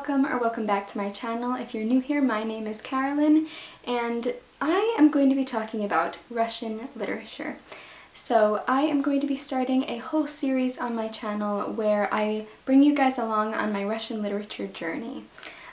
welcome or welcome back to my channel. If you're new here, my name is Carolyn and I am going to be talking about Russian literature. So I am going to be starting a whole series on my channel where I bring you guys along on my Russian literature journey.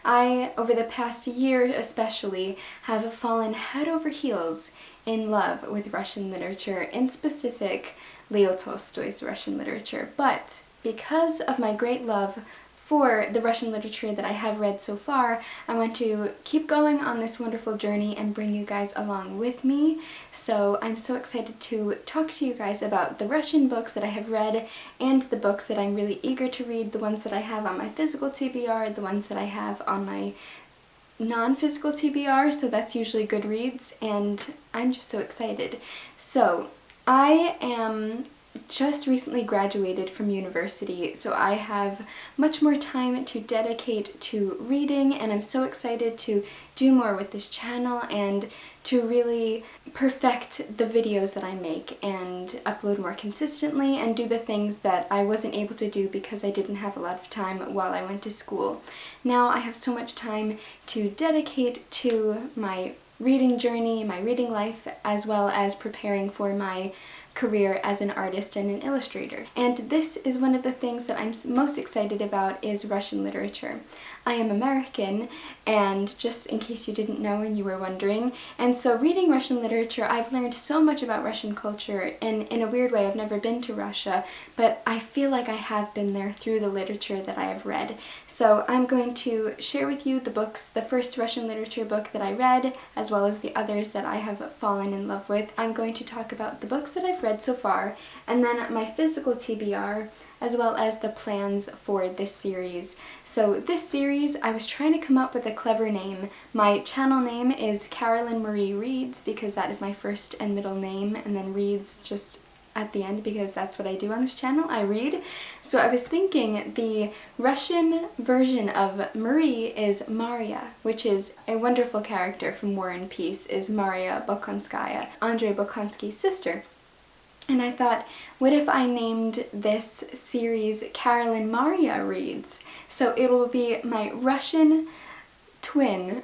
I, over the past year especially, have fallen head over heels in love with Russian literature, in specific Leo Tolstoy's Russian literature. But because of my great love for the Russian literature that I have read so far, I want to keep going on this wonderful journey and bring you guys along with me. So I'm so excited to talk to you guys about the Russian books that I have read and the books that I'm really eager to read, the ones that I have on my physical TBR, the ones that I have on my non-physical TBR, so that's usually Goodreads, and I'm just so excited. So I am just recently graduated from university, so I have much more time to dedicate to reading, and I'm so excited to do more with this channel and to really perfect the videos that I make and upload more consistently and do the things that I wasn't able to do because I didn't have a lot of time while I went to school. Now I have so much time to dedicate to my reading journey, my reading life, as well as preparing for my career as an artist and an illustrator. And this is one of the things that I'm most excited about is Russian literature. I am American, and just in case you didn't know and you were wondering, and so reading Russian literature, I've learned so much about Russian culture, and in a weird way I've never been to Russia, but I feel like I have been there through the literature that I have read. So I'm going to share with you the books, the first Russian literature book that I read, as well as the others that I have fallen in love with. I'm going to talk about the books that I've read so far, and then my physical TBR, as well as the plans for this series. So this series, I was trying to come up with a clever name. My channel name is Carolyn MARYA Reads because that is my first and middle name, and then Reads just at the end because that's what I do on this channel, I read. So I was thinking the Russian version of Marie is Marya, which is a wonderful character from War and Peace, is Marya Bolkonskaya, Andrei Bolkonsky's sister. And I thought, what if I named this series Carolyn MARYA Reads? So it will be my Russian twin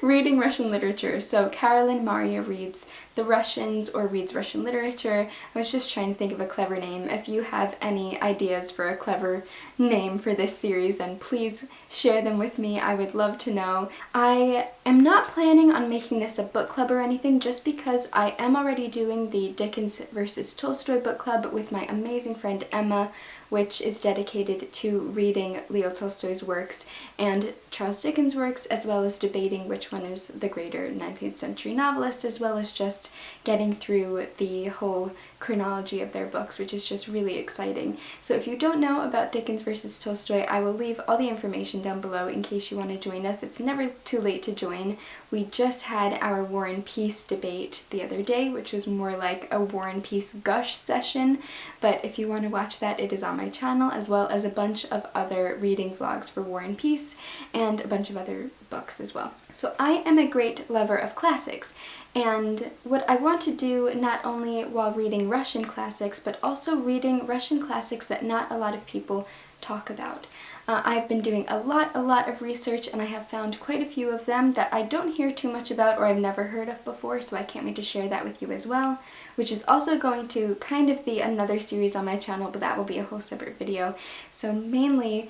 reading Russian literature. So Carolyn MARYA Reads the Russians or reads Russian literature. I was just trying to think of a clever name. If you have any ideas for a clever name for this series, then please share them with me. I would love to know. I am not planning on making this a book club or anything just because I am already doing the Dickens versus Tolstoy book club with my amazing friend Emma, which is dedicated to reading Leo Tolstoy's works and Charles Dickens' works, as well as debating which one is the greater 19th century novelist, as well as just getting through the whole chronology of their books, which is just really exciting. So if you don't know about Dickens versus Tolstoy, I will leave all the information down below in case you want to join us. It's never too late to join. We just had our War and Peace debate the other day, which was more like a War and Peace gush session, but if you want to watch that, it is on my channel, as well as a bunch of other reading vlogs for War and Peace and a bunch of other books as well. So I am a great lover of classics, and what I want to do not only while reading Russian classics, but also reading Russian classics that not a lot of people talk about. I've been doing a lot of research, and I have found quite a few of them that I don't hear too much about or I've never heard of before, so I can't wait to share that with you as well, which is also going to kind of be another series on my channel, but that will be a whole separate video. So mainly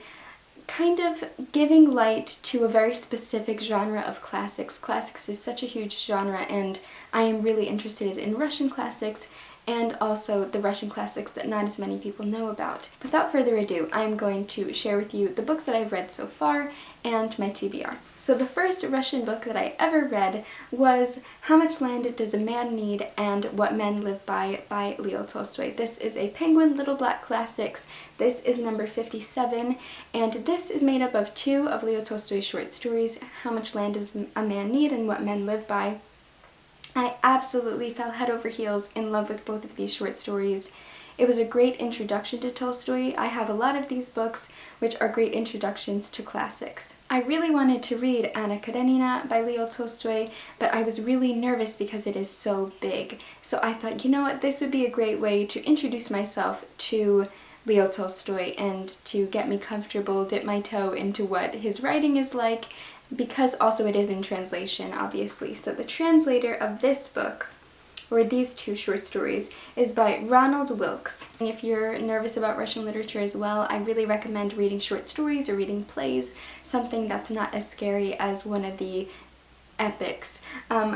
kind of giving light to a very specific genre of classics. Classics is such a huge genre, and I am really interested in Russian classics and also the Russian classics that not as many people know about. Without further ado, I'm going to share with you the books that I've read so far and my TBR. So the first Russian book that I ever read was How Much Land Does a Man Need and What Men Live by Leo Tolstoy. This is a Penguin Little Black Classics. This is number 57, and this is made up of two of Leo Tolstoy's short stories, How Much Land Does a Man Need and What Men Live By. I absolutely fell head over heels in love with both of these short stories. It was a great introduction to Tolstoy. I have a lot of these books, which are great introductions to classics. I really wanted to read Anna Karenina by Leo Tolstoy, but I was really nervous because it is so big. So I thought, you know what, this would be a great way to introduce myself to Leo Tolstoy and to get me comfortable, dip my toe into what his writing is like, because also it is in translation, obviously. So the translator of this book, or these two short stories, is by Ronald Wilkes. And if you're nervous about Russian literature as well, I really recommend reading short stories or reading plays, something that's not as scary as one of the epics.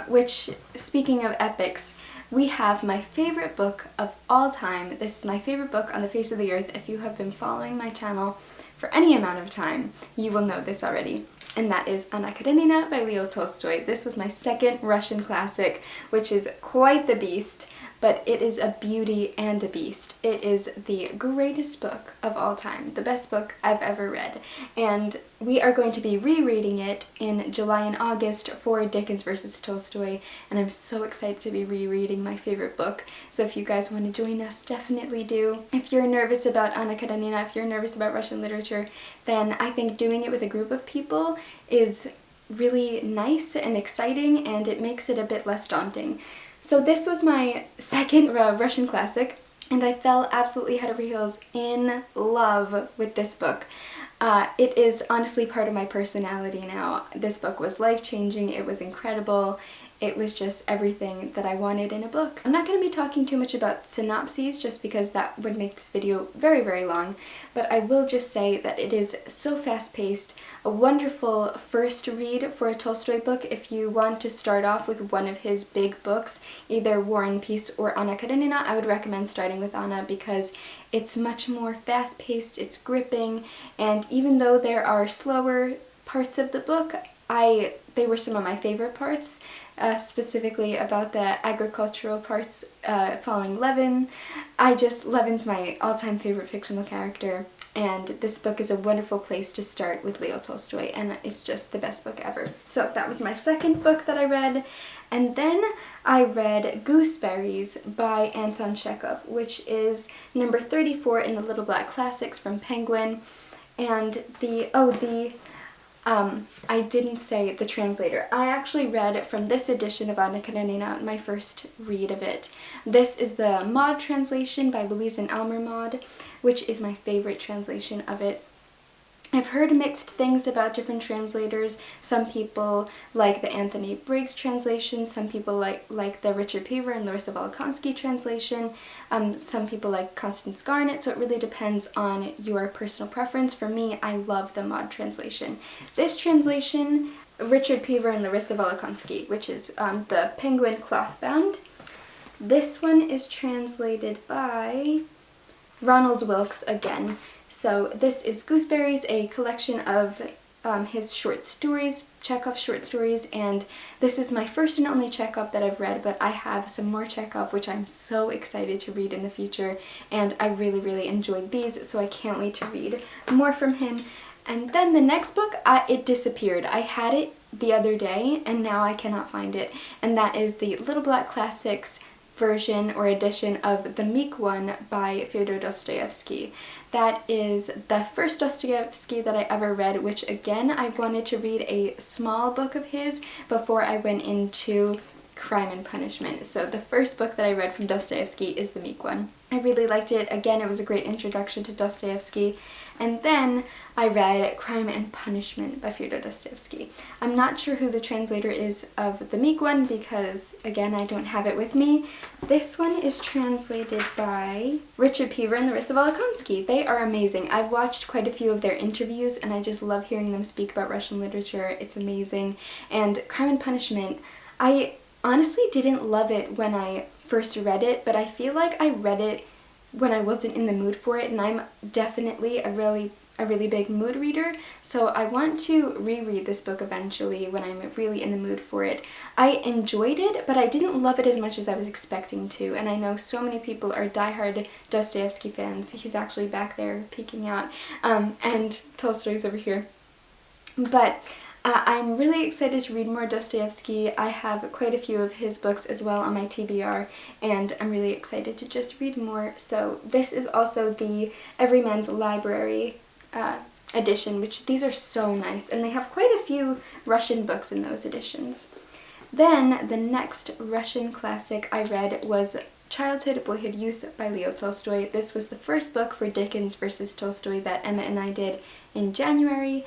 Which, speaking of epics, we have my favorite book of all time. This is my favorite book on the face of the earth. If you have been following my channel for any amount of time, you will know this already. And that is Anna Karenina by Leo Tolstoy. This was my second Russian classic, which is quite the beast, but it is a beauty and a beast. It is the greatest book of all time, the best book I've ever read. And we are going to be rereading it in July and August for Dickens versus Tolstoy, and I'm so excited to be rereading my favorite book. So if you guys want to join us, definitely do. If you're nervous about Anna Karenina, if you're nervous about Russian literature, then I think doing it with a group of people is really nice and exciting, and it makes it a bit less daunting. So this was my second Russian classic, and I fell absolutely head over heels in love with this book. It is honestly part of my personality now. This book was life-changing, it was incredible, it was just everything that I wanted in a book. I'm not going to be talking too much about synopses just because that would make this video very, very long, but I will just say that it is so fast-paced, a wonderful first read for a Tolstoy book. If you want to start off with one of his big books, either War and Peace or Anna Karenina, I would recommend starting with Anna because it's much more fast-paced, it's gripping, and even though there are slower parts of the book, they were some of my favorite parts. Specifically about the agricultural parts following Levin. Levin's my all-time favorite fictional character, and this book is a wonderful place to start with Leo Tolstoy, and it's just the best book ever. So that was my second book that I read, and then I read Gooseberries by Anton Chekhov, which is number 34 in the Little Black Classics from Penguin, and I didn't say the translator. I actually read from this edition of Anna Karenina, my first read of it. This is the Maud translation by Louise and Elmer Maud, which is my favorite translation of it. I've heard mixed things about different translators. Some people like the Anthony Briggs translation, some people like the Richard Pever and Larissa Volokhonsky translation, some people like Constance Garnett, so it really depends on your personal preference. For me, I love the Maud translation. This translation, Richard Pever and Larissa Volokhonsky, which is the Penguin cloth bound. This one is translated by Ronald Wilkes again. So this is Gooseberries, a collection of his short stories, Chekhov short stories, and this is my first and only Chekhov that I've read, but I have some more Chekhov which I'm so excited to read in the future, and I really, really enjoyed these, so I can't wait to read more from him. And then the next book, it disappeared. I had it the other day, and now I cannot find it, and that is the Little Black Classics version or edition of The Meek One by Fyodor Dostoevsky. That is the first Dostoevsky that I ever read, which again, I wanted to read a small book of his before I went into Crime and Punishment. So the first book that I read from Dostoevsky is The Meek One. I really liked it. Again, it was a great introduction to Dostoevsky. And then I read Crime and Punishment by Fyodor Dostoevsky. I'm not sure who the translator is of The Meek One because, again, I don't have it with me. This one is translated by Richard Pever and Larissa Volokhonsky. They are amazing. I've watched quite a few of their interviews and I just love hearing them speak about Russian literature. It's amazing. And Crime and Punishment, I honestly didn't love it when I first read it, but I feel like I read it when I wasn't in the mood for it, and I'm definitely a really big mood reader, so I want to reread this book eventually when I'm really in the mood for it. I enjoyed it, but I didn't love it as much as I was expecting to, and I know so many people are diehard Dostoevsky fans. He's actually back there peeking out, and Tolstoy's over here. But I'm really excited to read more Dostoevsky. I have quite a few of his books as well on my TBR, and I'm really excited to just read more. So this is also the Everyman's Library edition, which these are so nice, and they have quite a few Russian books in those editions. Then the next Russian classic I read was Childhood, Boyhood, Youth by Leo Tolstoy. This was the first book for Dickens versus Tolstoy that Emma and I did in January,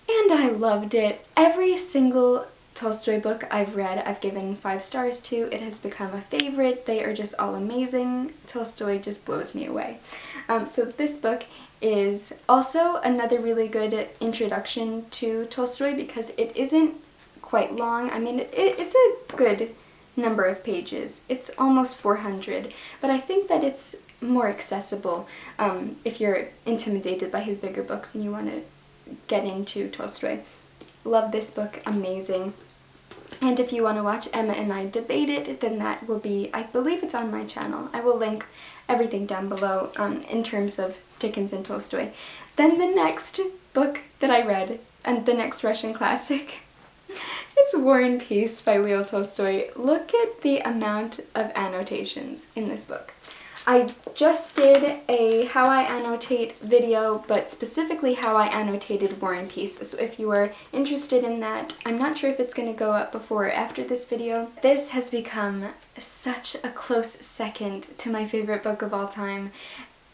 and I loved it. Every single Tolstoy book I've read, I've given 5 stars to. It has become a favorite. They are just all amazing. Tolstoy just blows me away. So this book is also another really good introduction to Tolstoy because it isn't quite long. I mean, it's a good number of pages. It's almost 400, but I think that it's more accessible if you're intimidated by his bigger books and you want to get into Tolstoy. Love this book, amazing. And if you want to watch Emma and I debate it, then that will be, I believe it's on my channel. I will link everything down below in terms of Dickens and Tolstoy. Then the next book that I read, and the next Russian classic, it's War and Peace by Leo Tolstoy. Look at the amount of annotations in this book. I just did a how I annotate video, but specifically how I annotated War and Peace. So if you are interested in that, I'm not sure if it's going to go up before or after this video. This has become such a close second to my favorite book of all time.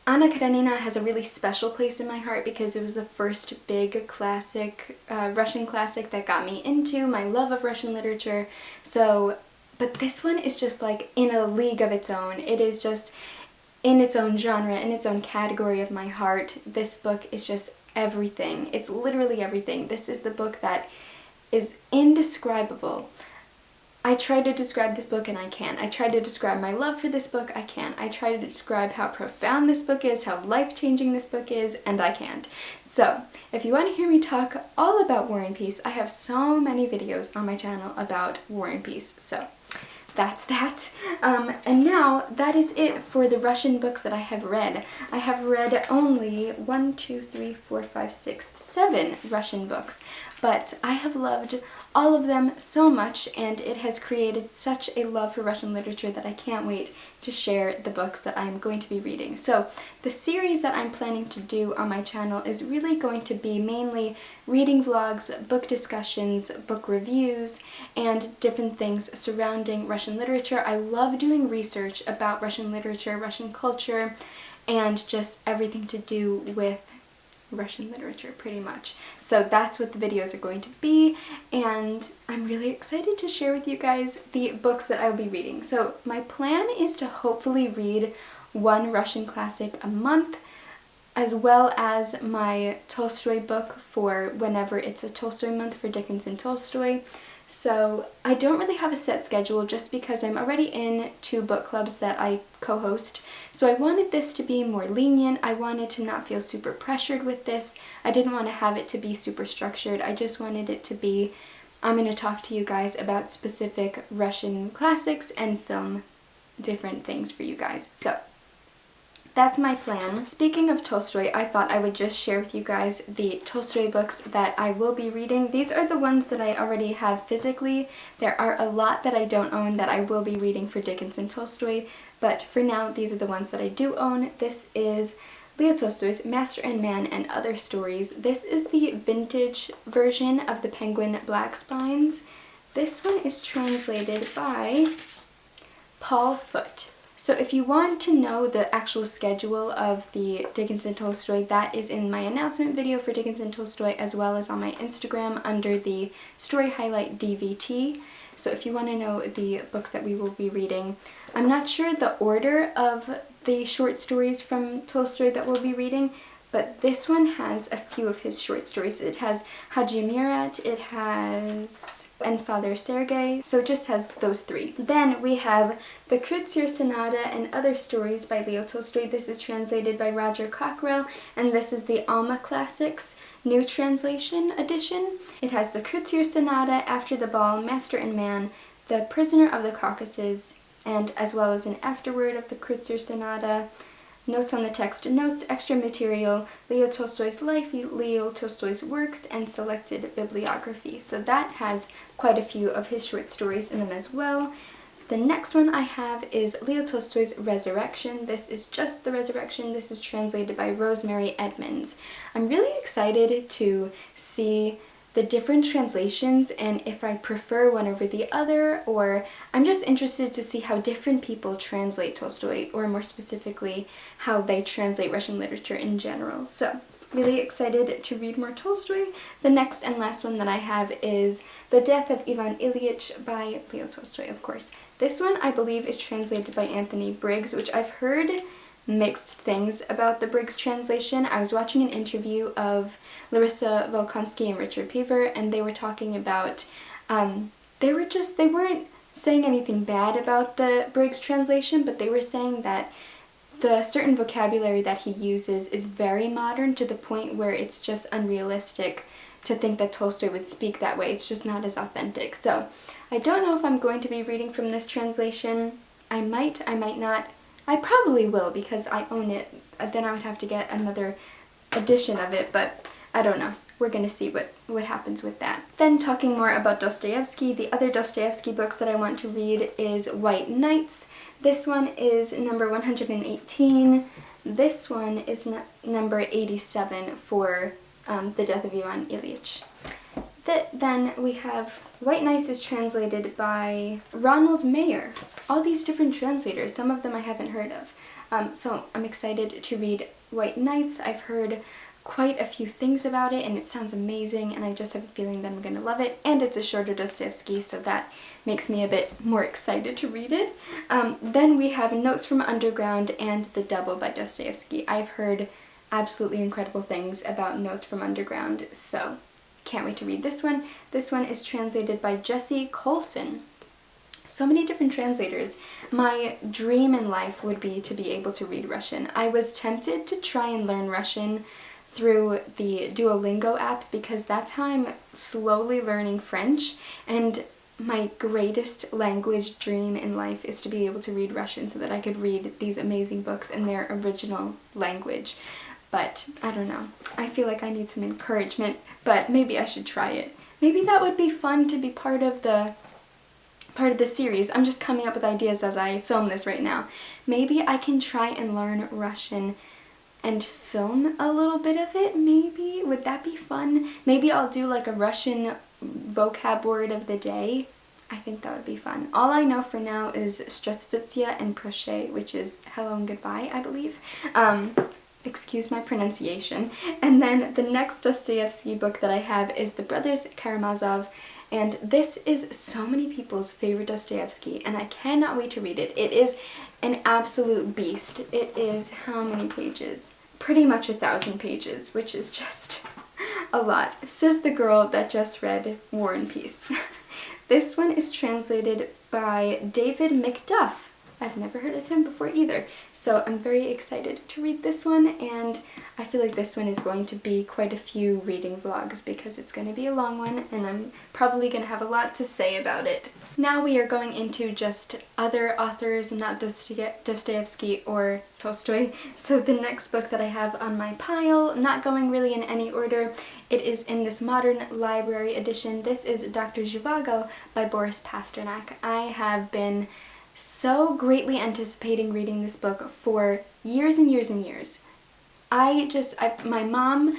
Anna Karenina has a really special place in my heart because it was the first big classic, Russian classic that got me into my love of Russian literature. But this one is just like in a league of its own. It is just in its own genre, in its own category of my heart. This book is just everything. It's literally everything. This is the book that is indescribable. I try to describe this book and I can't. I try to describe my love for this book, I can't. I try to describe how profound this book is, how life-changing this book is, and I can't. So, if you want to hear me talk all about War and Peace, I have so many videos on my channel about War and Peace, so that's that. And now, that is it for the Russian books that I have read. I have read only 7 Russian books, but I have loved all of them so much, and it has created such a love for Russian literature that I can't wait to share the books that I'm going to be reading. So the series that I'm planning to do on my channel is really going to be mainly reading vlogs, book discussions, book reviews, and different things surrounding Russian literature. I love doing research about Russian literature, Russian culture, and just everything to do with Russian literature, pretty much. So that's what the videos are going to be, and I'm really excited to share with you guys the books that I'll be reading. So my plan is to hopefully read 1 Russian classic a month, as well as my Tolstoy book for whenever it's a Tolstoy month for Dickens and Tolstoy. So I don't really have a set schedule just because I'm already in 2 book clubs that I co-host. So I wanted this to be more lenient. I wanted to not feel super pressured with this. I didn't want to have it to be super structured. I just wanted it to be, I'm going to talk to you guys about specific Russian classics and film different things for you guys. So that's my plan. Speaking of Tolstoy, I thought I would just share with you guys the Tolstoy books that I will be reading. These are the ones that I already have physically. There are a lot that I don't own that I will be reading for Dickens and Tolstoy, but for now, these are the ones that I do own. This is Leo Tolstoy's Master and Man and Other Stories. This is the vintage version of the Penguin Black Spines. This one is translated by Paul Foote. So if you want to know the actual schedule of the Dickens and Tolstoy, that is in my announcement video for Dickens and Tolstoy, as well as on my Instagram under the Story Highlight DVT. So if you want to know the books that we will be reading, I'm not sure the order of the short stories from Tolstoy that we'll be reading, but this one has a few of his short stories. It has Haji Murat, it has and Father Sergei, so it just has those 3. Then we have the Kreutzer Sonata and Other Stories by Leo Tolstoy. This is translated by Roger Cockrell, and this is the Alma Classics New Translation edition. It has the Kreutzer Sonata, After the Ball, Master and Man, The Prisoner of the Caucasus, and as well as an afterword of the Kreutzer Sonata, notes on the text, notes, extra material, Leo Tolstoy's life, Leo Tolstoy's works, and selected bibliography. So that has quite a few of his short stories in them as well. The next one I have is Leo Tolstoy's Resurrection. This is just the Resurrection. This is translated by Rosemary Edmonds. I'm really excited to see the different translations and if I prefer one over the other, or I'm just interested to see how different people translate Tolstoy, or more specifically, how they translate Russian literature in general. So, really excited to read more Tolstoy. The next and last one that I have is The Death of Ivan Ilyich by Leo Tolstoy, of course. This one I believe is translated by Anthony Briggs, which I've heard mixed things about the Briggs translation. I was watching an interview of Larissa Volkonsky and Richard Pever, and they were talking about, they weren't saying anything bad about the Briggs translation, but they were saying that the certain vocabulary that he uses is very modern to the point where it's just unrealistic to think that Tolstoy would speak that way. It's just not as authentic. So I don't know if I'm going to be reading from this translation. I might not. I probably will because I own it. Then I would have to get another edition of it, but I don't know. We're going to see what happens with that. Then talking more about Dostoevsky, the other Dostoevsky books that I want to read is White Nights. This one is number 118. This one is number 87 for The Death of Ivan Ilyich. Then we have White Nights is translated by Ronald Mayer. All these different translators, some of them I haven't heard of. So I'm excited to read White Nights. I've heard quite a few things about it and it sounds amazing, and I just have a feeling that I'm going to love it. And it's a shorter Dostoevsky, so that makes me a bit more excited to read it. Then we have Notes from Underground and The Double by Dostoevsky. I've heard absolutely incredible things about Notes from Underground, so can't wait to read this one. This one is translated by Jesse Colson. So many different translators. My dream in life would be to be able to read Russian. I was tempted to try and learn Russian through the Duolingo app because that's how I'm slowly learning French, and my greatest language dream in life is to be able to read Russian so that I could read these amazing books in their original language. But I don't know. I feel like I need some encouragement, but maybe I should try it. Maybe that would be fun to be part of the series. I'm just coming up with ideas as I film this right now. Maybe I can try and learn Russian and film a little bit of it, maybe? Would that be fun? Maybe I'll do like a Russian vocab word of the day. I think that would be fun. All I know for now is Strasvutsia and Proche, which is hello and goodbye, I believe. Excuse my pronunciation. And then the next Dostoevsky book that I have is The Brothers Karamazov, and this is so many people's favorite Dostoevsky, and I cannot wait to read it. It is an absolute beast. It is how many pages? Pretty much 1,000 pages, which is just a lot. Says the girl that just read War and Peace. This one is translated by David Macduff. I've never heard of him before either, so I'm very excited to read this one, and I feel like this one is going to be quite a few reading vlogs because it's going to be a long one and I'm probably going to have a lot to say about it. Now we are going into just other authors, not Dostoevsky or Tolstoy. So the next book that I have on my pile, not going really in any order, it is in this modern library edition. This is Dr. Zhivago by Boris Pasternak. I have been so greatly anticipating reading this book for years and years and years. My mom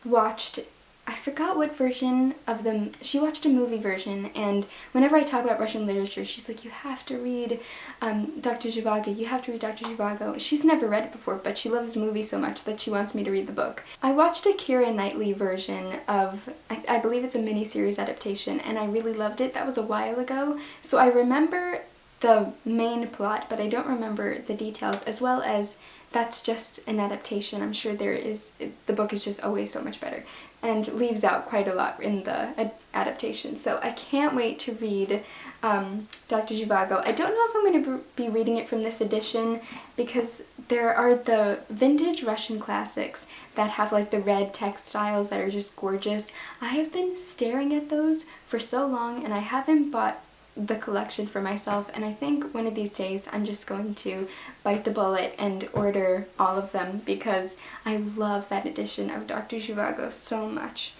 watched, I forgot what version of them, she watched a movie version, and whenever I talk about Russian literature, she's like, you have to read Dr. Zhivago, you have to read Dr. Zhivago. She's never read it before, but she loves the movie so much that she wants me to read the book. I watched a Keira Knightley version of, I believe it's a miniseries adaptation, and I really loved it. That was a while ago, so I remember the main plot, but I don't remember the details, as well as that's just an adaptation. I'm sure the book is just always so much better and leaves out quite a lot in the adaptation. So I can't wait to read Dr. Zhivago. I don't know if I'm going to be reading it from this edition because there are the vintage Russian classics that have like the red textiles that are just gorgeous. I have been staring at those for so long and I haven't bought the collection for myself, and I think one of these days I'm just going to bite the bullet and order all of them because I love that edition of Dr. Zhivago so much.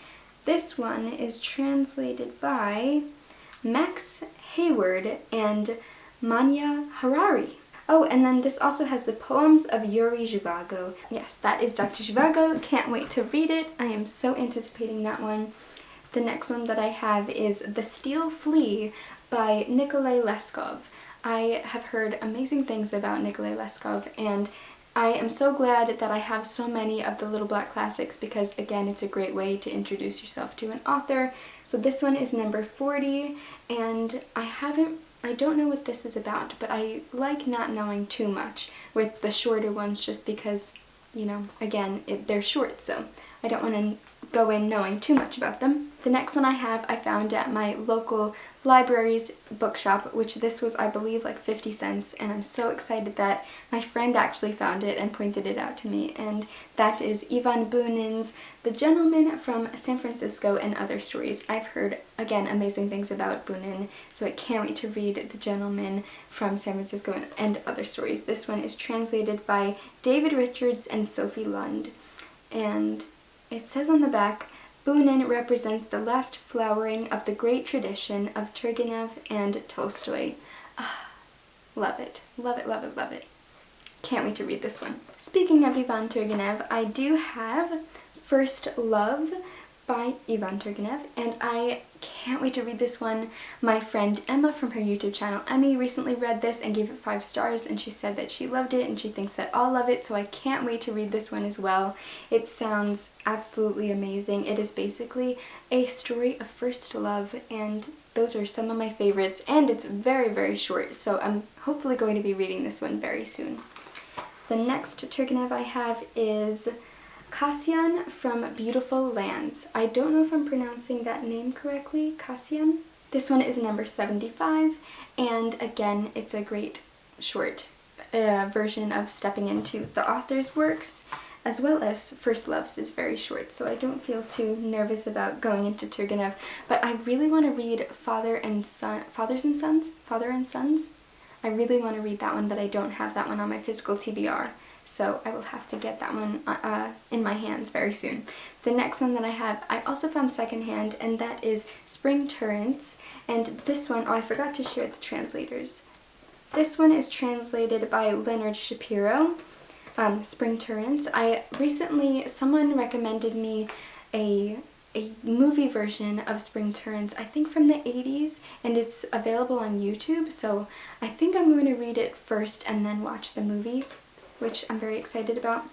This one is translated by Max Hayward and Manya Harari. Oh, and then this also has the poems of Yuri Zhivago. Yes, that is Dr. Zhivago. Can't wait to read it. I am so anticipating that one. The next one that I have is The Steel Flea by Nikolai Leskov. I have heard amazing things about Nikolai Leskov, and I am so glad that I have so many of the Little Black Classics because, again, it's a great way to introduce yourself to an author. So this one is number 40, and I don't know what this is about, but I like not knowing too much with the shorter ones just because, you know, again, they're short, so I don't want to go in knowing too much about them. The next one I found at my local library's bookshop, which this was, I believe, like 50 cents, and I'm so excited that my friend actually found it and pointed it out to me, and that is Ivan Bunin's The Gentleman from San Francisco and Other Stories. I've heard, again, amazing things about Bunin, so I can't wait to read The Gentleman from San Francisco and Other Stories. This one is translated by David Richards and Sophie Lund, and it says on the back, Bunin represents the last flowering of the great tradition of Turgenev and Tolstoy. Love it. Love it, love it, love it. Can't wait to read this one. Speaking of Ivan Turgenev, I do have First Love by Ivan Turgenev, and I can't wait to read this one. My friend Emma from her YouTube channel, Emmy, recently read this and gave it 5 stars, and she said that she loved it and she thinks that I'll love it, so I can't wait to read this one as well. It sounds absolutely amazing. It is basically a story of first love, and those are some of my favorites, and it's very, very short, so I'm hopefully going to be reading this one very soon. The next Turgenev I have is Cassian from Beautiful Lands. I don't know if I'm pronouncing that name correctly, Cassian. This one is number 75, and again, it's a great short version of stepping into the author's works, as well as First Love's is very short, so I don't feel too nervous about going into Turgenev, but I really want to read Father and Sons. I really want to read that one, but I don't have that one on my physical TBR. So I will have to get that one in my hands very soon. The next one that I have, I also found secondhand, and that is Spring Torrents. And this one, oh, I forgot to share the translators. This one is translated by Leonard Shapiro, Spring Torrents. Someone recommended me a movie version of Spring Torrents, I think from the 80s, and it's available on YouTube, so I think I'm going to read it first and then watch the movie, which I'm very excited about.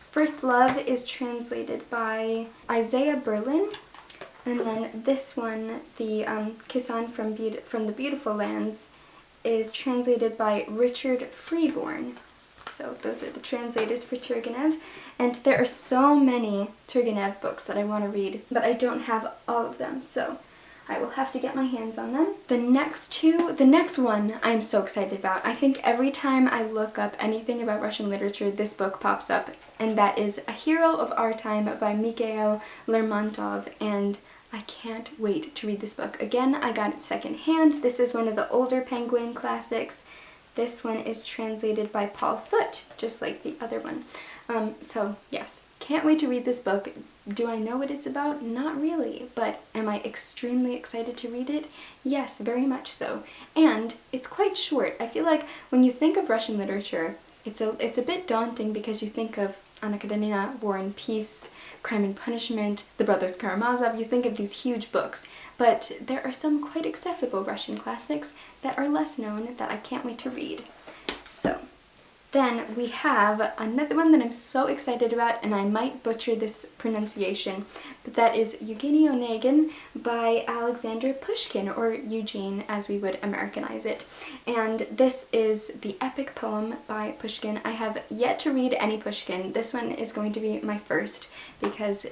First Love is translated by Isaiah Berlin, and then this one, the Kisan from the Beautiful Lands, is translated by Richard Freeborn. So those are the translators for Turgenev, and there are so many Turgenev books that I want to read, but I don't have all of them, so I will have to get my hands on them. The next one I'm so excited about. I think every time I look up anything about Russian literature, this book pops up, and that is A Hero of Our Time by Mikhail Lermontov, and I can't wait to read this book. Again, I got it secondhand. This is one of the older Penguin classics. This one is translated by Paul Foote, just like the other one. So yes, can't wait to read this book. Do I know what it's about? Not really, but am I extremely excited to read it? Yes, very much so. And it's quite short. I feel like when you think of Russian literature, it's a bit daunting because you think of Anna Karenina, War and Peace, Crime and Punishment, The Brothers Karamazov. You think of these huge books, but there are some quite accessible Russian classics that are less known that I can't wait to read. So then we have another one that I'm so excited about, and I might butcher this pronunciation, but that is Eugenie Onegin by Alexander Pushkin, or Eugene as we would Americanize it. And this is the epic poem by Pushkin. I have yet to read any Pushkin. This one is going to be my first because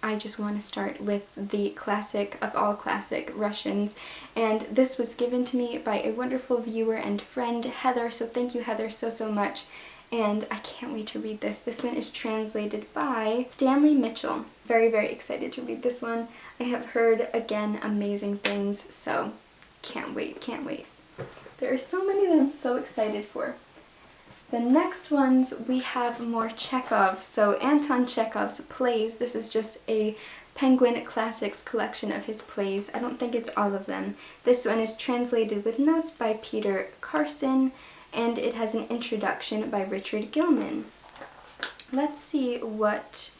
I just want to start with the classic of all classic Russians, and this was given to me by a wonderful viewer and friend, Heather, so thank you, Heather, so much, and I can't wait to read this. This one is translated by Stanley Mitchell. Very, very excited to read this one. I have heard, again, amazing things, so can't wait, can't wait. There are so many that I'm so excited for. The next ones, we have more Chekhov. So Anton Chekhov's plays. This is just a Penguin Classics collection of his plays. I don't think it's all of them. This one is translated with notes by Peter Carson, and it has an introduction by Richard Gilman. Let's see what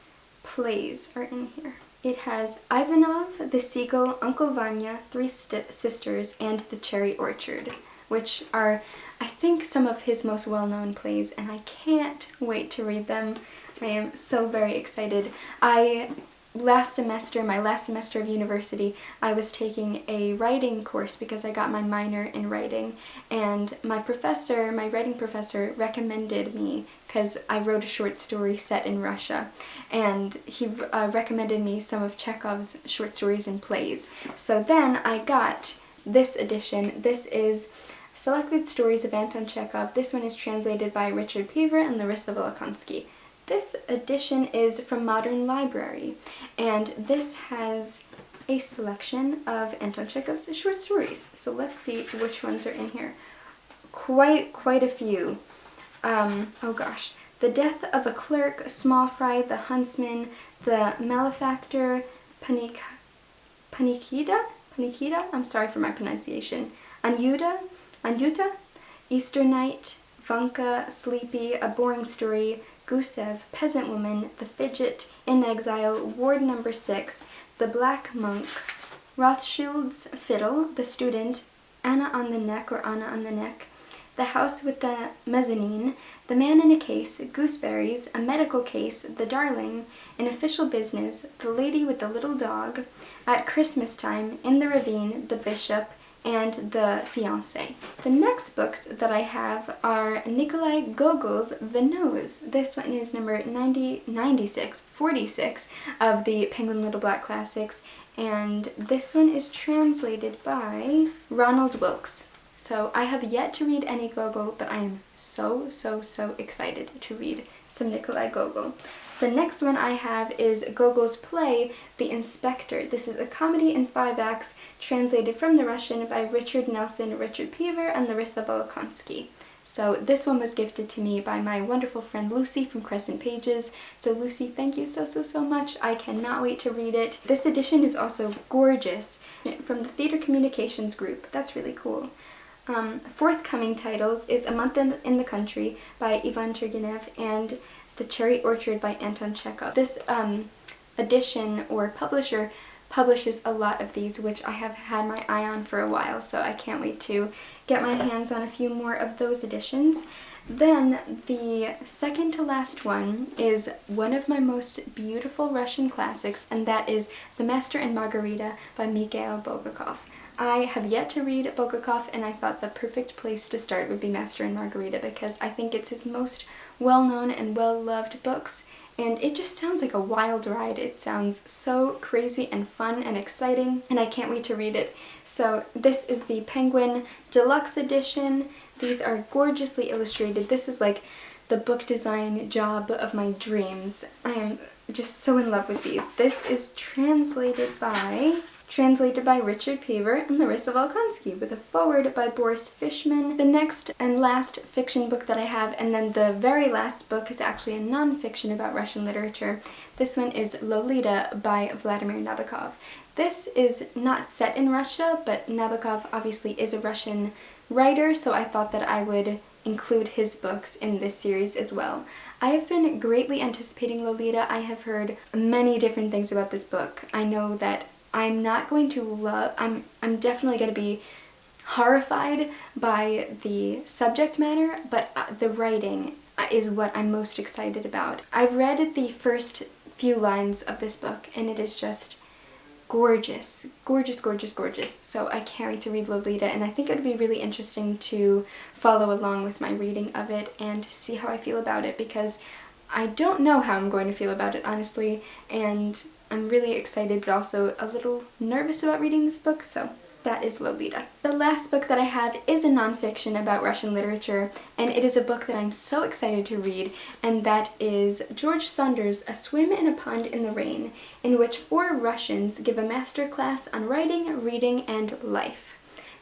plays are in here. It has Ivanov, the Seagull, Uncle Vanya, Three Sisters, and The Cherry Orchard, which are, I think, some of his most well-known plays, and I can't wait to read them. I am so very excited. My last semester of university, I was taking a writing course because I got my minor in writing, and my writing professor recommended me, because I wrote a short story set in Russia, and he recommended me some of Chekhov's short stories and plays. So then I got this edition. This is Selected Stories of Anton Chekhov. This one is translated by Richard Pever and Larissa Volokonsky. This edition is from Modern Library, and this has a selection of Anton Chekhov's short stories. So let's see which ones are in here. Quite a few. Oh gosh. The Death of a Clerk, Small Fry, The Huntsman, The Malefactor, Panikida? I'm sorry for my pronunciation. Anyuta, Easter Night, Vanka, Sleepy, A Boring Story, Gusev, Peasant Woman, The Fidget, In Exile, Ward Number 6, The Black Monk, Rothschild's Fiddle, The Student, Anna on the Neck, The House with the Mezzanine, The Man in a Case, Gooseberries, A Medical Case, The Darling, In Official Business, The Lady with the Little Dog, At Christmas Time, In the Ravine, The Bishop, and The Fiancé. The next books that I have are Nikolai Gogol's The Nose. This one is number 46 of the Penguin Little Black Classics, and this one is translated by Ronald Wilkes. So I have yet to read any Gogol, but I am so excited to read some Nikolai Gogol. The next one I have is Gogol's play, The Inspector. This is a comedy in 5 acts, translated from the Russian by Richard Nelson, Richard Pever, and Larissa Volokonsky. So this one was gifted to me by my wonderful friend Lucy from Crescent Pages. So Lucy, thank you so much. I cannot wait to read it. This edition is also gorgeous, from the Theater Communications group. That's really cool. Forthcoming titles is A Month in the Country by Ivan Turgenev and The Cherry Orchard by Anton Chekhov. This edition or publisher publishes a lot of these, which I have had my eye on for a while, so I can't wait to get my hands on a few more of those editions. Then the second to last one is one of my most beautiful Russian classics, and that is The Master and Margarita by Mikhail Bulgakov. I have yet to read Bulgakov, and I thought the perfect place to start would be Master and Margarita because I think it's his most well-known and well-loved books, and it just sounds like a wild ride. It sounds so crazy and fun and exciting, and I can't wait to read it. So this is the Penguin Deluxe Edition. These are gorgeously illustrated. This is like the book design job of my dreams. I am just so in love with these. This is translated by Richard Pever and Larissa Volokonsky, with a foreword by Boris Fishman. The next and last fiction book that I have, and then the very last book, is actually a non-fiction about Russian literature. This one is Lolita by Vladimir Nabokov. This is not set in Russia, but Nabokov obviously is a Russian writer, so I thought that I would include his books in this series as well. I have been greatly anticipating Lolita. I have heard many different things about this book. I know that I'm definitely going to be horrified by the subject matter, but the writing is what I'm most excited about. I've read the first few lines of this book, and it is just gorgeous. So I can't wait to read Lolita, and I think it would be really interesting to follow along with my reading of it and see how I feel about it, because I don't know how I'm going to feel about it, honestly, and I'm really excited but also a little nervous about reading this book, so that is Lolita. The last book that I have is a nonfiction about Russian literature, and it is a book that I'm so excited to read, and that is George Saunders' A Swim in a Pond in the Rain, in which 4 Russians give a master class on writing, reading, and life.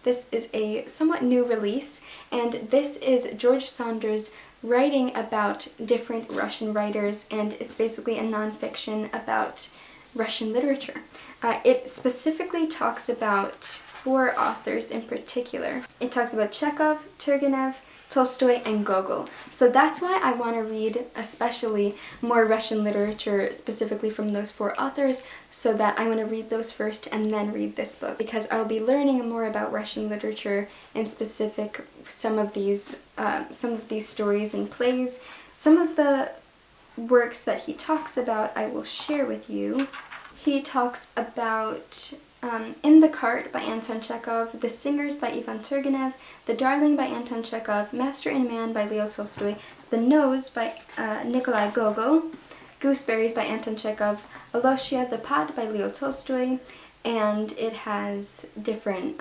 This is a somewhat new release, and this is George Saunders writing about different Russian writers, and it's basically a nonfiction about Russian literature. It specifically talks about 4 authors in particular. It talks about Chekhov, Turgenev, Tolstoy, and Gogol. So that's why I want to read especially more Russian literature specifically from those four authors, so that I want to read those first and then read this book, because I'll be learning more about Russian literature, in specific some of these stories and plays. Some of the works that he talks about I will share with you. He talks about In the Cart by Anton Chekhov, The Singers by Ivan Turgenev, The Darling by Anton Chekhov, Master and Man by Leo Tolstoy, The Nose by Nikolai Gogol, Gooseberries by Anton Chekhov, Aloysia the Pot by Leo Tolstoy, and it has different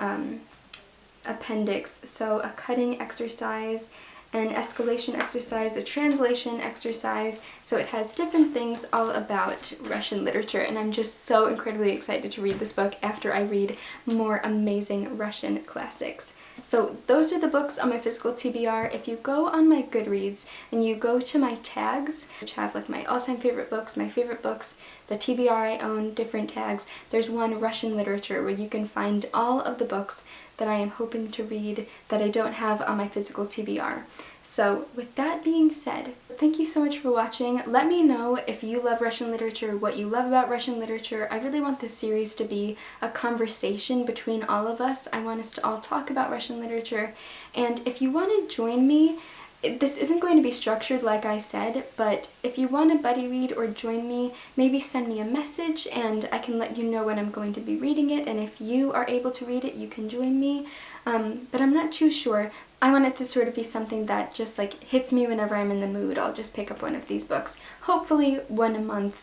appendix, so a cutting exercise, an escalation exercise, a translation exercise, so it has different things all about Russian literature, and I'm just so incredibly excited to read this book after I read more amazing Russian classics. So those are the books on my physical TBR. If you go on my Goodreads and you go to my tags, which have like my all-time favorite books, my favorite books, the TBR I own, different tags, there's one Russian literature where you can find all of the books that I am hoping to read that I don't have on my physical TBR. So with that being said, thank you so much for watching. Let me know if you love Russian literature, what you love about Russian literature. I really want this series to be a conversation between all of us. I want us to all talk about Russian literature. And if you want to join me, this isn't going to be structured like I said, but if you want to buddy read or join me, maybe send me a message and I can let you know when I'm going to be reading it, and if you are able to read it, you can join me. But I'm not too sure. I want it to sort of be something that just like hits me whenever I'm in the mood. I'll just pick up one of these books. Hopefully one a month.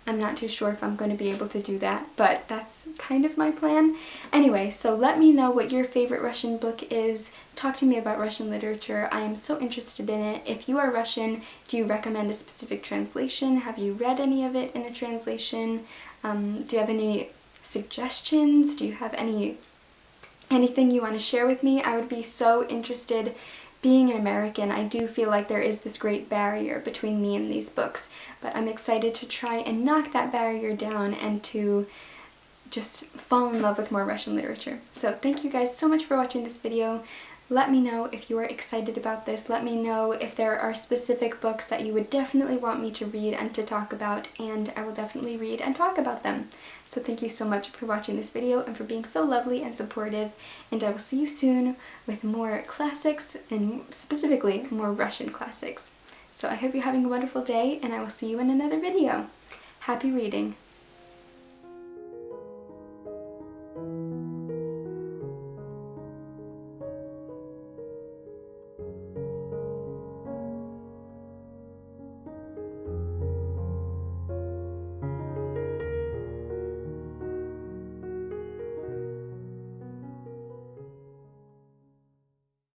I'm not too sure if I'm going to be able to do that, but that's kind of my plan. Anyway, so let me know what your favorite Russian book is. Talk to me about Russian literature. I am so interested in it. If you are Russian, do you recommend a specific translation? Have you read any of it in a translation? Do you have any suggestions? Do you have anything you want to share with me? I would be so interested. Being an American, I do feel like there is this great barrier between me and these books, but I'm excited to try and knock that barrier down and to just fall in love with more Russian literature. So thank you guys so much for watching this video. Let me know if you are excited about this. Let me know if there are specific books that you would definitely want me to read and to talk about, and I will definitely read and talk about them. So thank you so much for watching this video and for being so lovely and supportive, and I will see you soon with more classics, and specifically more Russian classics. So I hope you're having a wonderful day, and I will see you in another video. Happy reading!